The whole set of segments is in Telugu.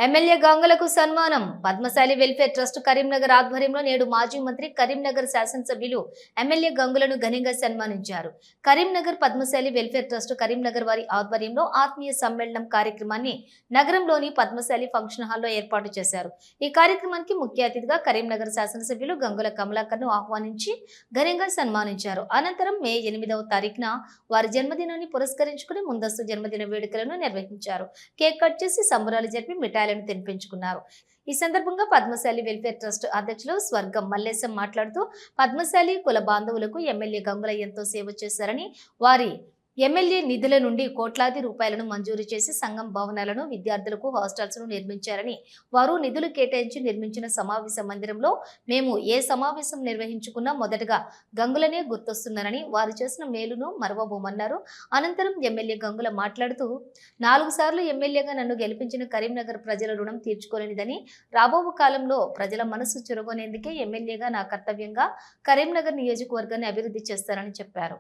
ఎమ్మెల్యే గంగులకు సన్మానం. పద్మశాలి వెల్ఫేర్ ట్రస్ట్ కరీంనగర్ ఆధ్వర్యంలో నేడు మాజీ మంత్రి కరీంనగర్ శాసనసభ్యులు ఎమ్మెల్యే గంగులను ఘనంగా సన్మానించారు. కరీంనగర్ పద్మశాలి వెల్ఫేర్ ట్రస్ట్ కరీంనగర్ వారి ఆధ్వర్యంలో ఆత్మీయ సమ్మేళనం కార్యక్రమాన్ని నగరంలోని పద్మశాలి ఫంక్షన్ హాల్లో ఏర్పాటు చేశారు. ఈ కార్యక్రమానికి ముఖ్య అతిథిగా కరీంనగర్ శాసనసభ్యులు గంగుల కమలాకర్ను ఆహ్వానించి ఘనంగా సన్మానించారు. అనంతరం మే 8వ తారీఖున వారి జన్మదినాన్ని పురస్కరించుకుని ముందస్తు జన్మదిన వేడుకలను నిర్వహించారు. కేక్ కట్ చేసి సంబరాలు జరిపి మిఠాయిలను తినిపించుకున్నారు. ఈ సందర్భంగా పద్మశాలి వెల్ఫేర్ ట్రస్ట్ అధ్యక్షులు స్వర్గం మల్లేశం మాట్లాడుతూ పద్మశాలి కుల బాంధవులకు ఎమ్మెల్యే గంగుల ఎంతో సేవ చేశారని, వారి ఎమ్మెల్యే నిధుల నుండి కోట్లాది రూపాయలను మంజూరు చేసి సంఘం భవనాలను, విద్యార్థులకు హాస్టల్స్ ను నిర్మించారని, వారు నిధులు కేటాయించి నిర్మించిన సమావేశ మందిరంలో మేము ఏ సమావేశం నిర్వహించుకున్నా మొదటగా గంగులనే గుర్తొస్తున్నారని, వారు చేసిన మేలును మరవబోమన్నారు. అనంతరం ఎమ్మెల్యే గంగుల మాట్లాడుతూ 4 సార్లు ఎమ్మెల్యేగా నన్ను గెలిపించిన కరీంనగర్ ప్రజల రుణం తీర్చుకోలేనిదని, రాబో కాలంలో ప్రజల మనసు చురగొనేందుకే ఎమ్మెల్యేగా నా కర్తవ్యంగా కరీంనగర్ నియోజకవర్గాన్ని అభివృద్ధి చేస్తారని చెప్పారు.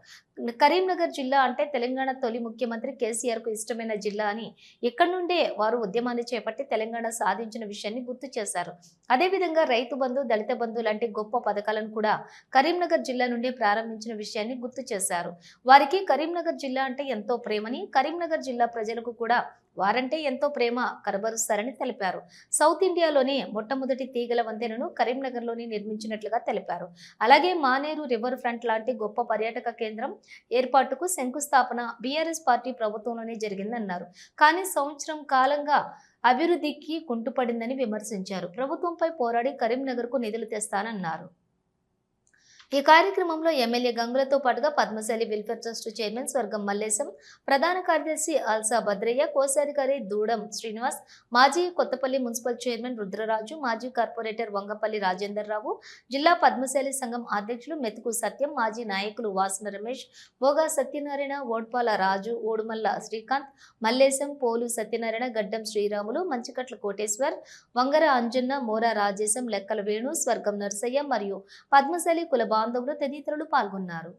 కరీంనగర్ జిల్లా అంటే తెలంగాణ తొలి ముఖ్యమంత్రి కేసీఆర్ కు ఇష్టమైన జిల్లా అని, ఇక్కడి నుండే వారు ఉద్యమాన్ని చేపట్టి తెలంగాణ సాధించిన విషయాన్ని గుర్తు చేశారు. అదేవిధంగా రైతు బంధు, దళిత బంధు లాంటి గొప్ప పథకాలను కూడా కరీంనగర్ జిల్లా నుండే ప్రారంభించిన విషయాన్ని గుర్తు చేశారు. వారికి కరీంనగర్ జిల్లా అంటే ఎంతో ప్రేమని, కరీంనగర్ జిల్లా ప్రజలకు కూడా వారంటే ఎంతో ప్రేమ కనబరుస్తారని తెలిపారు. సౌత్ ఇండియాలోనే మొట్టమొదటి తీగల వంతెనను కరీంనగర్లోని నిర్మించినట్లుగా తెలిపారు. అలాగే మానేరు రివర్ ఫ్రంట్ లాంటి గొప్ప పర్యాటక కేంద్రం ఏర్పాటుకు శంకుస్థాపన బీఆర్ఎస్ పార్టీ ప్రభుత్వంలోనే జరిగిందన్నారు. కానీ సంవత్సరం కాలంగా అభివృద్ధికి కుంటుపడిందని విమర్శించారు. ప్రభుత్వంపై పోరాడి కరీంనగర్కు నిధులు తెస్తానన్నారు. ఈ కార్యక్రమంలో ఎమ్మెల్యే గంగులతో పాటుగా పద్మశాలి వెల్ఫేర్ ట్రస్ట్ చైర్మన్ స్వర్గం మల్లేశం, ప్రధాన కార్యదర్శి అల్సా భద్రయ్య, కోశాధికారి దూడం శ్రీనివాస్, మాజీ కొత్తపల్లి మున్సిపల్ చైర్మన్ రుద్రరాజు, మాజీ కార్పొరేటర్ వంగపల్లి రాజేందర్ రావు, జిల్లా పద్మశాలి సంఘం అధ్యక్షులు మెతుకు సత్యం, మాజీ నాయకులు వాసన రమేష్, బోగా సత్యనారాయణ, ఓడ్పాల రాజు, ఓడుమల్ల శ్రీకాంత్, మల్లేశం, పోలు సత్యనారాయణ, గడ్డం శ్రీరాములు, మంచికట్ల కోటేశ్వర్, వంగర అంజన్న, మోరా రాజేశం, లెక్కల వేణు, స్వర్గం నర్సయ్య మరియు పద్మశాలి కుల బాంధవులు తదితరులు పాల్గొన్నారు.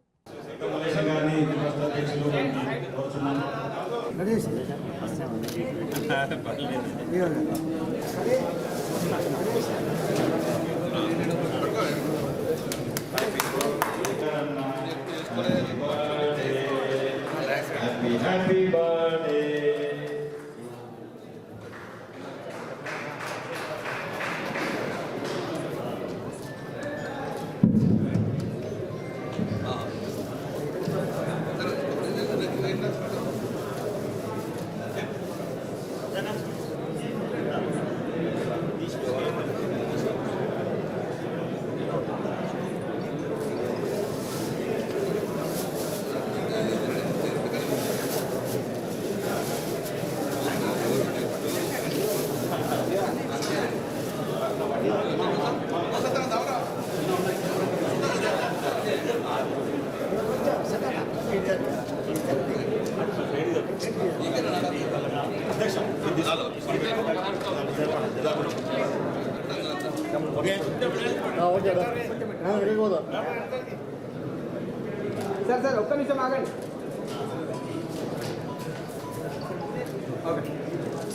సార్ ఒక్క నిమిషం ఆగండి.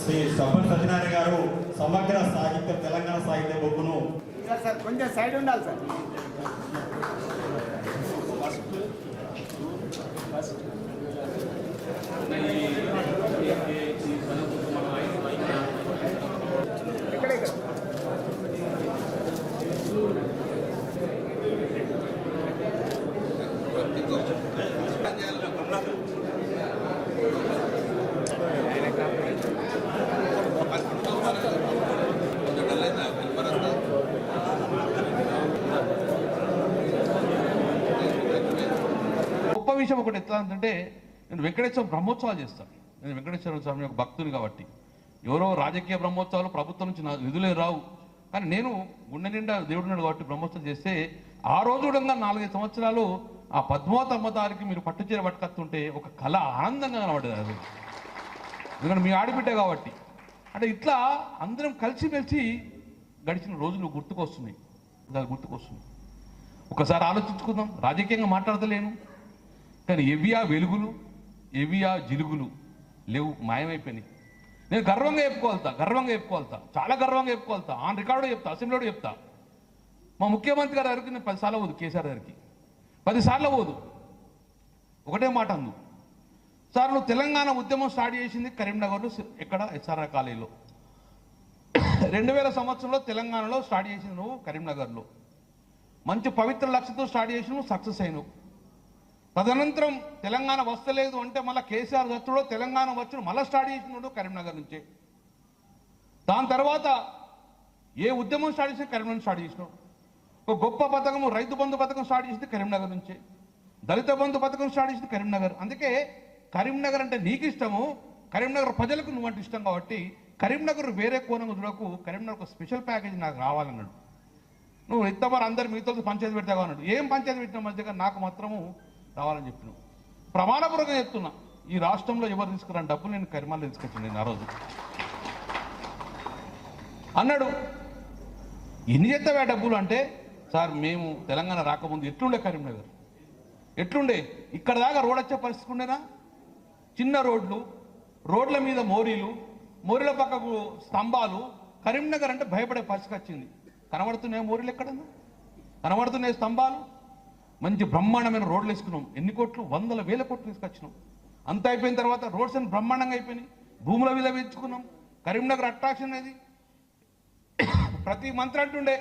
శ్రీ సబ్బన్ సత్యనారాయణ గారు సమగ్ర సాహిత్య తెలంగాణ సాహిత్య బొగ్గును సార్ కొంచెం సైడ్ ఉండాలి సార్. గొప్ప విషయం ఒకటి ఎట్లా అంటే, నేను వెంకటేశ్వర బ్రహ్మోత్సవాలు చేస్తాను. నేను వెంకటేశ్వర స్వామి యొక్క భక్తుని కాబట్టి, ఎవరో రాజకీయ బ్రహ్మోత్సవాలు ప్రభుత్వం నుంచి నిధులే రావు, కానీ నేను గుండె నిండా దేవుడున్నాడు కాబట్టి బ్రహ్మోత్సవం చేస్తే ఆ రోజు కూడా 4-5 సంవత్సరాలు ఆ పద్మావతి అమ్మతారికి మీరు పట్టుచీర పట్టుకొస్తుంటే ఒక కళ ఆనందంగా కనబడేది. అది ఎందుకంటే మీ ఆడిబిడ్డ కాబట్టి. అంటే ఇట్లా అందరం కలిసిమెలిసి గడిచిన రోజులు గుర్తుకొస్తున్నాయి. ఒకసారి ఆలోచించుకుందాం. రాజకీయంగా మాట్లాడతలేను, కానీ ఎవియా వెలుగులు, ఎవియా జిలుగులు లేవు, మాయమైపోయినాయి. నేను గర్వంగా చెప్పుకోగలుగుతా చాలా గర్వంగా చెప్పుకోగలుగుతా. ఆన్ రికార్డు చెప్తా, అసెంబ్లీలో చెప్తా. మా ముఖ్యమంత్రి గారి దగ్గరికి నేను 10 సార్లు పోదు, కేసీఆర్ గారికి 10 సార్లు పోదు. ఒకటే మాట అందు, సార్ నువ్వు తెలంగాణ ఉద్యమం స్టార్ట్ చేసింది కరీంనగర్లో, ఎక్కడ ఎస్ఆర్ఆర్ కాలేజీలో. 2000 సంవత్సరంలో తెలంగాణలో స్టార్ట్ చేసింది నువ్వు కరీంనగర్లో. మంచి పవిత్ర లక్ష్యంతో స్టార్ట్ చేసి నువ్వు సక్సెస్ అయినావు. తదనంతరం తెలంగాణ వస్తలేదు అంటే మళ్ళీ కేసీఆర్ వచ్చుడో తెలంగాణ వచ్చుడు మళ్ళీ స్టార్ట్ చేసినాడు కరీంనగర్ నుంచే. దాని తర్వాత ఏ ఉద్యమం స్టార్ట్ చేసి కరీంనగర్ స్టార్ట్ చేసినావు. ఒక గొప్ప పథకం రైతు బంధు పథకం స్టార్ట్ చేసింది కరీంనగర్ నుంచే. దళిత బంధు పథకం స్టార్ట్ చేసింది కరీంనగర్. అందుకే కరీంనగర్ అంటే నీకు ఇష్టము, కరీంనగర్ ప్రజలకు నువ్వంటే ఇష్టం కాబట్టి కరీంనగర్ వేరే కోణం చూడకు, కరీంనగర్ ఒక స్పెషల్ ప్యాకేజ్ నాకు రావాలన్నాడు. నువ్వు ఇంతవరకు అందరు మీతో పంచాయతీ పెడతావు అన్నాడు. ఏం పంచాయతీ పెట్టిన మధ్యగా నాకు మాత్రము రావాలని చెప్పినావు. ప్రమాణపూర్వకంగా చెప్తున్నా, ఈ రాష్ట్రంలో ఎవరు తీసుకురాని డబ్బులు నేను కరీంనగర్లో తీసుకొచ్చాను. నేను ఆ రోజు అన్నాడు, ఎన్ని చేస్తావా డబ్బులు అంటే, సార్ మేము తెలంగాణ రాకముందు ఎట్లుండే కరీంనగర్, ఎట్లుండే ఇక్కడ దాకా రోడ్ వచ్చే పరిస్థితి ఉండేనా? చిన్న రోడ్ల మీద మోరీల పక్కకు స్తంభాలు. కరీంనగర్ అంటే భయపడే పరిస్థితి వచ్చింది. కనబడుతున్నాయి మోరీలు, ఎక్కడన్నా కనబడుతున్నాయి స్తంభాలు. మంచి బ్రహ్మాండమైన రోడ్లు వేసుకున్నాం. ఎన్ని కోట్లు, 100,000 కోట్లు తీసుకొచ్చినాం. అంత అయిపోయిన తర్వాత రోడ్స్ అన్ని బ్రహ్మాండంగా అయిపోయినాయి. భూముల విలువ పెంచుకున్నాం. కరీంనగర్ అట్రాక్షన్ అనేది ప్రతి మంత్రి అంటుండే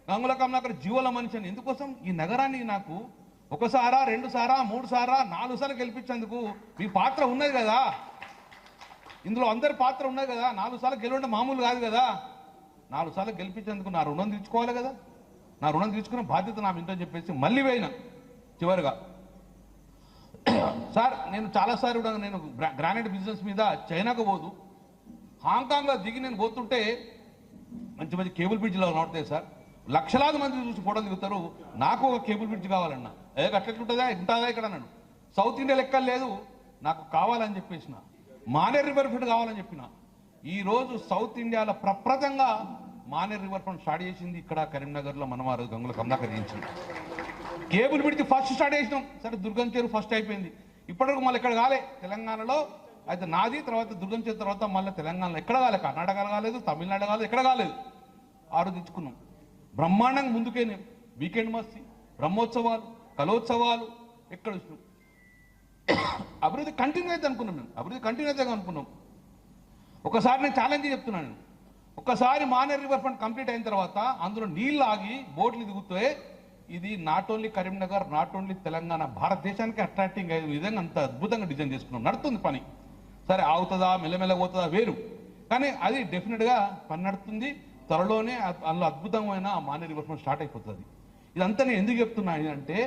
గంగుల కమలాకర్ జీవోల మనిషి అని. ఎందుకోసం ఈ నగరాన్ని నాకు 1 సారా 2 సారా 3 సారా 4 సార్లు గెలిపించేందుకు మీ పాత్ర ఉన్నది కదా, ఇందులో అందరి పాత్ర ఉన్నది కదా. 4 సార్లు గెలవడం మామూలు కాదు కదా. 4 సార్లు గెలిపించేందుకు నా రుణం తీర్చుకోవాలి కదా. నా రుణం తీసుకునే బాధ్యత నా ఇంటని చెప్పేసి మళ్ళీ పోయినా. చివరిగా సార్ నేను చాలాసార్లు కూడా నేను గ్రానైట్ బిజినెస్ మీద చైనాకు పోదు, హాంకాంగ్లో దిగి నేను పోతుంటే మంచి మంచి కేబుల్ బ్రిడ్జ్లో నడుతాయి సార్. లక్షలాది మంది చూసి ఫోటోలు దిగుతారు. నాకు ఒక కేబుల్ బ్రిడ్జ్ కావాలన్నా. అట్లెట్లుంటుందా, ఉంటుందా ఇక్కడ అన్నాడు. సౌత్ ఇండియా లెక్కలు లేదు, నాకు కావాలని చెప్పేసిన. మానేర్ రివర్ ఫ్రంట్ కావాలని చెప్పిన. ఈరోజు సౌత్ ఇండియాలో ప్రప్రథంగా మానేర్ రివర్ ఫ్రంట్ స్టార్ట్ చేసింది ఇక్కడ కరీంనగర్లో మనవారు గంగుల కమలాకర్ చేయించింది. కేబుల్ బ్రిడ్జ్ ఫస్ట్ స్టార్ట్ చేసినాం. సరే దుర్గం చెరువు ఫస్ట్ అయిపోయింది. ఇప్పటివరకు మళ్ళీ ఇక్కడ కాలే తెలంగాణలో. అయితే నాది తర్వాత దుర్గం చెరువు తర్వాత మళ్ళీ తెలంగాణలో ఎక్కడ కాలే, కర్ణాటకలో కాలేదు, తమిళనాడు కాలేదు, ఎక్కడ కాలేదు. తెచ్చుకున్నాం బ్రహ్మాండంగా. ముందుకే వీకెండ్ మస్తీ, బ్రహ్మోత్సవాలు, కలోత్సవాలు ఎక్కడ వచ్చినాం. అభివృద్ధి కంటిన్యూ అయితే అనుకున్నాం. మేము అభివృద్ధి కంటిన్యూ అయితే అనుకున్నాం. ఒకసారి నేను ఛాలెంజ్ చెప్తున్నాను, ఒక్కసారి మానేర్ రివర్ ఫ్రంట్ కంప్లీట్ అయిన తర్వాత అందులో నీళ్ళు ఆగి బోట్లు దిగుతే ఇది not only Karimnagar, not only Telangana, భారతదేశానికి అట్రాక్టింగ్ అయ్యే విధంగా అంత అద్భుతంగా డిజైన్ చేసుకున్నాం. నడుతుంది పని. సరే ఆగుతుందా మెల్లమెల్ల పోతుందా వేరు, కానీ అది డెఫినెట్గా పని నడుతుంది. త్వరలోనే అందులో అద్భుతమైన మానేర్ రివర్ ఫ్రంట్ స్టార్ట్ అయిపోతుంది. ఇదంతా నేను ఎందుకు చెప్తున్నా అంటే,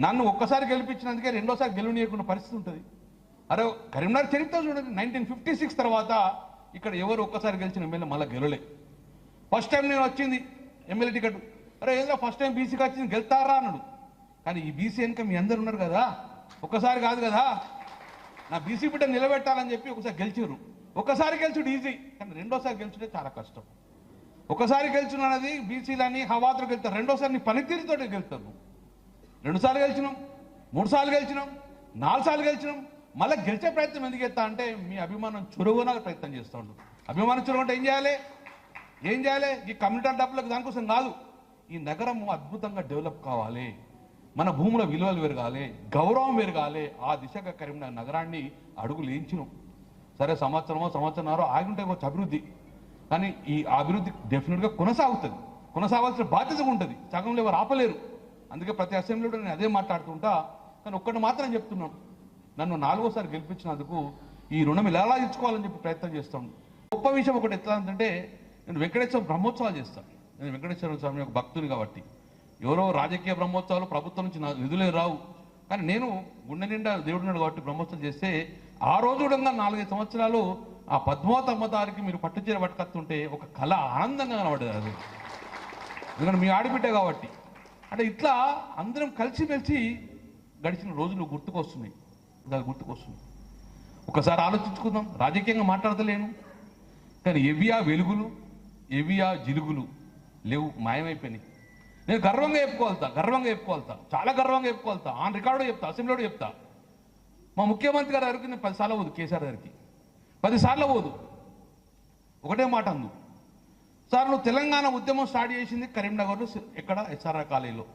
నన్ను ఒక్కసారి గెలిపించినందుకే రెండోసారి గెలవనీయకుండా పరిస్థితి ఉంటుంది. అరే కరీంనగర్ చరిత్ర చూడండి, 1956 తర్వాత ఇక్కడ ఎవరు ఒక్కసారి గెలిచిన ఎమ్మెల్యే మళ్ళీ గెలవలే. ఫస్ట్ టైం నేను వచ్చింది ఎమ్మెల్యే టికెట్. అరే ఏదో ఫస్ట్ టైం బీసీకి వచ్చింది గెలుతారా అన్నాడు. కానీ ఈ బీసీ వెనుక మీ అందరు ఉన్నారు కదా, ఒక్కసారి కాదు కదా. నా బీసీ బిడ్డ నిలబెట్టాలని చెప్పి ఒకసారి గెలిచారు. ఒకసారి గెలిచుడు ఈజీ, కానీ రెండోసారి గెలిచుడే చాలా కష్టం. ఒకసారి గెలిచిన అనేది బీసీలని హవాతులు గెలుతారు, రెండోసారి నీ పనితీరుతో గెలుతారు. 2 సార్లు గెలిచినాం, 3 సార్లు గెలిచినాం, 4 సార్లు గెలిచినాం. మళ్ళీ గెలిచే ప్రయత్నం ఎందుకు చేస్తా అంటే మీ అభిమానం చురువున ప్రయత్నం చేస్తూ ఉంటాం. అభిమానం చురువు అంటే ఏం చేయాలి? ఈ కమ్యూనిటీ డబ్బులకు దానికోసం కాదు. ఈ నగరం అద్భుతంగా డెవలప్ కావాలి, మన భూముల విలువలు పెరగాలి, గౌరవం పెరగాలి. ఆ దిశగా కరీంనగర్ నగరాన్ని అడుగులు వేయించినాం. సరే సంవత్సరన్నర ఆగి ఉంటే కొంచెం అభివృద్ధి, కానీ ఈ అభివృద్ధి డెఫినెట్గా కొనసాగుతుంది. కొనసాగాల్సిన బాధ్యత ఉంటుంది. సగంలో ఎవరు ఆపలేరు. అందుకే ప్రతి అసెంబ్లీలో నేను అదే మాట్లాడుతుంటా. కానీ ఒక్కటి మాత్రం చెప్తున్నాను, నన్ను 4వ సారి గెలిపించినందుకు ఈ రుణం ఎలా తీర్చుకోవాలని చెప్పి ప్రయత్నం చేస్తాను. గొప్ప విషయం ఒకటి ఎట్లా అంటే, నేను వెంకటేశ్వర బ్రహ్మోత్సవాలు చేస్తాను. నేను వెంకటేశ్వర స్వామి ఒక భక్తుని కాబట్టి. ఎవరో రాజకీయ బ్రహ్మోత్సవాలు ప్రభుత్వం నుంచి నిధులే రావు, కానీ నేను గుండె నిండా దేవుడున్నాడు కాబట్టి బ్రహ్మోత్సవం చేస్తే ఆ రోజు కూడా 4-5 సంవత్సరాలు ఆ పద్మావతి అమ్మదారికి మీరు పట్టుచీర పట్టుకొస్తుంటే ఒక కళ ఆనందంగా కనబడేది. అది ఎందుకంటే మీ ఆడిబిడ్డ కాబట్టి. అంటే ఇట్లా అందరం కలిసిమెలిసి గడిచిన రోజులు గుర్తుకొస్తున్నాయి. ఒకసారి ఆలోచించుకుందాం. రాజకీయంగా మాట్లాడతలేను, కానీ ఎవియా వెలుగులు, ఎవియా జిలుగులు లేవు, మాయమైపోయినాయి. నేను గర్వంగా చెప్పుకోగలుగుతా, చాలా గర్వంగా చెప్పుకోగలుగుతా. ఆన్ రికార్డు చెప్తా, అసెంబ్లీలో చెప్తా. మా ముఖ్యమంత్రి గారి దగ్గరికి నేను 10 సార్లు పోదు, కేసీఆర్ గారికి 10 సార్లు పోదు. ఒకటే మాట అందు, సార్ నువ్వు తెలంగాణ ఉద్యమం స్టార్ట్ చేసింది కరీంనగర్లో, ఎక్కడ ఎస్ఆర్ఆర్ కాలేజీలో.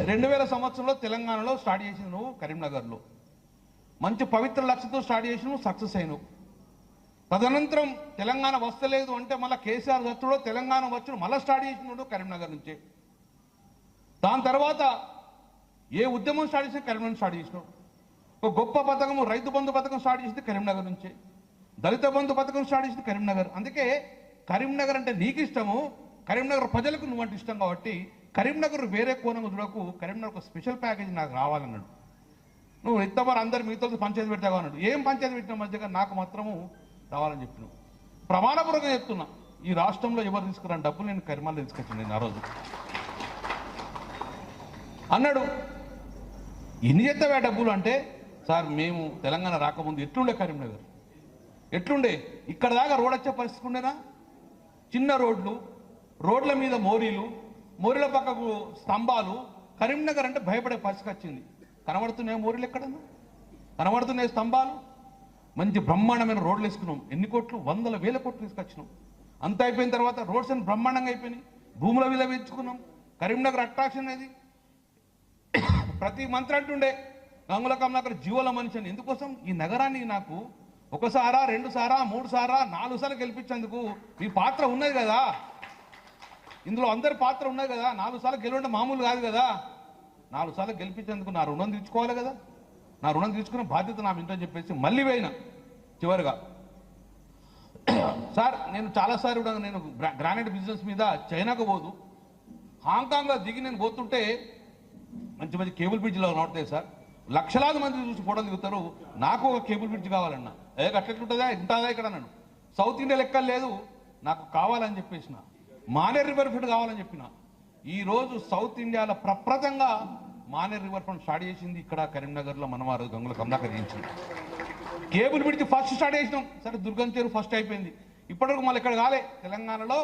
2000 సంవత్సరంలో తెలంగాణలో స్టార్ట్ చేసింది నువ్వు కరీంనగర్లో. మంచి పవిత్ర లక్ష్యంతో స్టార్ట్ చేసి నువ్వు సక్సెస్ అయినావు. తదనంతరం తెలంగాణ వస్తలేదు అంటే మళ్ళీ కేసీఆర్ వచ్చుడో తెలంగాణ వచ్చుడు మళ్ళీ స్టార్ట్ చేసినాడు కరీంనగర్ నుంచే. దాని తర్వాత ఏ ఉద్యమం స్టార్ట్ చేసినా కరీంనగర్ స్టార్ట్ చేసినావు. ఒక గొప్ప పథకము రైతు బంధు పథకం స్టార్ట్ చేసింది కరీంనగర్ నుంచే. దళిత బంధు పథకం స్టార్ట్ చేసింది కరీంనగర్. అందుకే కరీంనగర్ అంటే నీకు ఇష్టము, కరీంనగర్ ప్రజలకు నువ్వంటే ఇష్టం కాబట్టి కరీంనగర్ వేరే కోణంగా చూడకు, కరీంనగర్ ఒక స్పెషల్ ప్యాకేజ్ నాకు రావాలన్నాడు. నువ్వు ఇంతవరకు అందరు మీతో పంచాయతీ పెట్టావు అన్నాడు. ఏం పంచాయతీ పెట్టిన మధ్యగా నాకు మాత్రము రావాలని చెప్పినావు. ప్రమాణపూర్వకంగా చెప్తున్నా, ఈ రాష్ట్రంలో ఎవరు తీసుకురాని డబ్బులు నేను కరీంనగర్లో తీసుకొచ్చాను నేను ఆ రోజు అన్నాడు. ఎన్ని చేస్తావా డబ్బులు అంటే, సార్ మేము తెలంగాణ రాకముందు ఎట్లుండే కరీంనగర్, ఎట్లుండే ఇక్కడ దాకా రోడ్ వచ్చే పరిస్థితి ఉండేనా? చిన్న రోడ్లు, రోడ్ల మీద మోరీలు, మోరీల పక్కకు స్తంభాలు. కరీంనగర్ అంటే భయపడే పరిస్థితి వచ్చింది. కనబడుతున్నాయి మోరీలు, ఎక్కడన్నా కనబడుతున్నాయి స్తంభాలు. మంచి బ్రహ్మాండమైన రోడ్లు వేసుకున్నాం. ఎన్ని కోట్లు, 100,000 కోట్లు తీసుకొచ్చినాం. అంత అయిపోయిన తర్వాత రోడ్స్ అన్ని బ్రహ్మాండంగా అయిపోయినాయి. భూముల విలువ పెంచుకున్నాం. కరీంనగర్ అట్రాక్షన్ అనేది ప్రతి మంత్రి అంటుండే గంగుల కమలాకర్ జీవోల మనిషి అని. ఎందుకోసం? ఈ నగరాన్ని నాకు ఒకసారా, 2 సారా, 3 సారా, 4 సార్లు గెలిపించేందుకు మీ పాత్ర ఉన్నది కదా, ఇందులో అందరి పాత్ర ఉన్నది కదా. 4 సార్లు గెలవంటే మామూలు కాదు కదా. 4 సార్లు గెలిపించేందుకు నా రుణం తీర్చుకోవాలి కదా. నా రుణం తీసుకునే బాధ్యత నా ఇంటని చెప్పేసి మళ్ళీ పోయినా. చివరిగా సార్ నేను చాలాసార్లు కూడా నేను గ్రానైట్ బిజినెస్ మీద చైనాకు పోదు, హాంకాంగ్లో దిగి నేను పోతుంటే మంచి మంచి కేబుల్ బ్రిడ్జ్లో నోడతాయి సార్. లక్షలాది మంది చూసి ఫోటోలు దిగుతారు. నాకు ఒక కేబుల్ బ్రిడ్జ్ కావాలన్నా. అట్లెట్లుంటుందా, ఉంటుందా ఇక్కడ నన్ను సౌత్ ఇండియా లెక్కలు లేదు, నాకు కావాలని చెప్పేసిన. మానేర్ రివర్ ఫ్రంట్ కావాలని చెప్పిన. ఈరోజు సౌత్ ఇండియాలో ప్రప్రథంగా మానేర్ రివర్ ఫ్రంట్ స్టార్ట్ చేసింది ఇక్కడ కరీంనగర్లో మనవారు గంగుల కమలాకర్ చేయించింది. కేబుల్ బ్రిడ్జ్ ఫస్ట్ స్టార్ట్ చేసినాం. సరే దుర్గం చెరువు ఫస్ట్ అయిపోయింది. ఇప్పటివరకు మళ్ళీ ఇక్కడ కాలే తెలంగాణలో.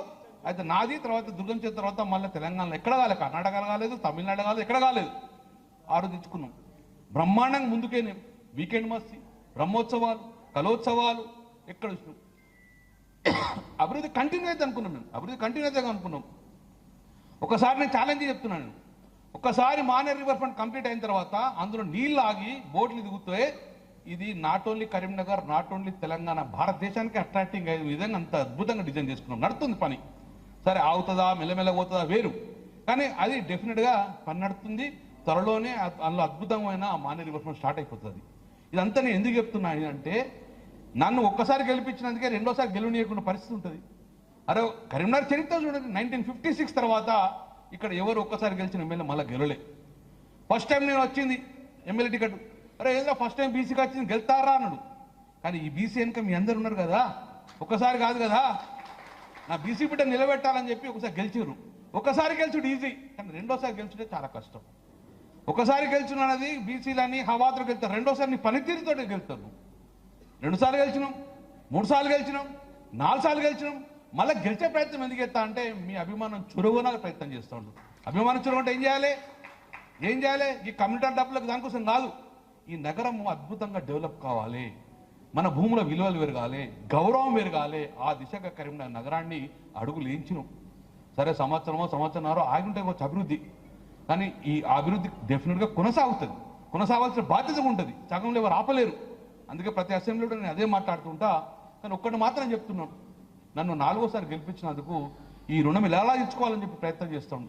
అయితే నాది తర్వాత దుర్గం చెరువు తర్వాత మళ్ళీ తెలంగాణలో ఎక్కడ కాలే, కర్ణాటకలో కాలేదు, తమిళనాడు కాలేదు, ఎక్కడ కాలేదు. ఆరు తెచ్చుకున్నాం. బ్రహ్మాండంగా ముందుకేనే వీకెండ్ మస్తీ, బ్రహ్మోత్సవాలు, కలోత్సవాలు ఎక్కడ వచ్చినాం. అభివృద్ధి కంటిన్యూ అయితే అనుకున్నాం. మేము అభివృద్ధి కంటిన్యూ అయితే అనుకున్నాం. ఒకసారి నేను ఛాలెంజ్ చెప్తున్నాను. ఒకసారి మానేర్ రివర్ ఫ్రంట్ కంప్లీట్ అయిన తర్వాత అందులో నీళ్ళు ఆగి బోట్లు దిగుతే ఇది not only Karimnagar, not only Telangana, భారతదేశానికి అట్రాక్టింగ్ అయ్యే విధంగా అంత అద్భుతంగా డిజైన్ చేసుకున్నాం. నడుతుంది పని. సరే ఆగుతుందా, మెల్లమెల్ల పోతుందా వేరు, కానీ అది డెఫినెట్గా పని నడుతుంది. త్వరలోనే అందులో అద్భుతమైన మానేర్ రివర్ ఫ్రంట్ స్టార్ట్ అయిపోతుంది. ఇదంతా నేను ఎందుకు చెప్తున్నాను అంటే, నన్ను ఒక్కసారి గెలిపించినందుకే రెండోసారి గెలవనీయకుండా పరిస్థితి ఉంటుంది. అరే కరీంనగర్ చరిత్ర చూడండి, 1956 తర్వాత ఇక్కడ ఎవరు ఒక్కసారి గెలిచిన ఎమ్మెల్యే మళ్ళీ గెలవలే. ఫస్ట్ టైం నేను వచ్చింది ఎమ్మెల్యే టికెట్, అరే ఏదో ఫస్ట్ టైం బీసీకి వచ్చింది గెలుతారా అన్నాడు. కానీ ఈ బీసీ వెనుక మీ అందరు ఉన్నారు కదా, ఒక్కసారి కాదు కదా. నా బీసీ బిడ్డ నిలబెట్టాలని చెప్పి ఒకసారి గెలిచారు. ఒకసారి గెలిచుడు ఈజీ, కానీ రెండోసారి గెలిచుడే చాలా కష్టం. ఒకసారి గెలిచిన అనేది బీసీలని హవాతులు గెలుతారు, రెండోసారి నీ పనితీరుతో గెలుతారు. 2 సార్లు గెలిచినాం, 3 సార్లు గెలిచినాం, 4 సార్లు గెలిచినాం. మళ్ళీ గెలిచే ప్రయత్నం ఎందుకు చేస్తా అంటే మీ అభిమానం చురువున ప్రయత్నం చేస్తూ ఉండు. అభిమానం చురువు అంటే ఏం చేయాలి? ఈ కమ్యూనిటీ డబ్బులకు దానికోసం కాదు. ఈ నగరం అద్భుతంగా డెవలప్ కావాలి, మన భూముల విలువలు పెరగాలి, గౌరవం పెరగాలి. ఆ దిశగా కరీంనగర్ నగరాన్ని అడుగులు వేయించినాం. సరే సంవత్సరన్నర ఆగి ఉంటే కొంచెం అభివృద్ధి, కానీ ఈ అభివృద్ధి డెఫినెట్గా కొనసాగుతుంది. కొనసాగాల్సిన బాధ్యత ఉంటుంది. సగంలో ఎవరు ఆపలేరు. అందుకే ప్రతి అసెంబ్లీలో నేను అదే మాట్లాడుతుంటా. కానీ ఒక్కటి మాత్రం చెప్తున్నాను, నన్ను 4వ సారి గెలిపించినందుకు ఈ రుణం ఎలా ఇచ్చుకోవాలని చెప్పి ప్రయత్నం చేస్తాను.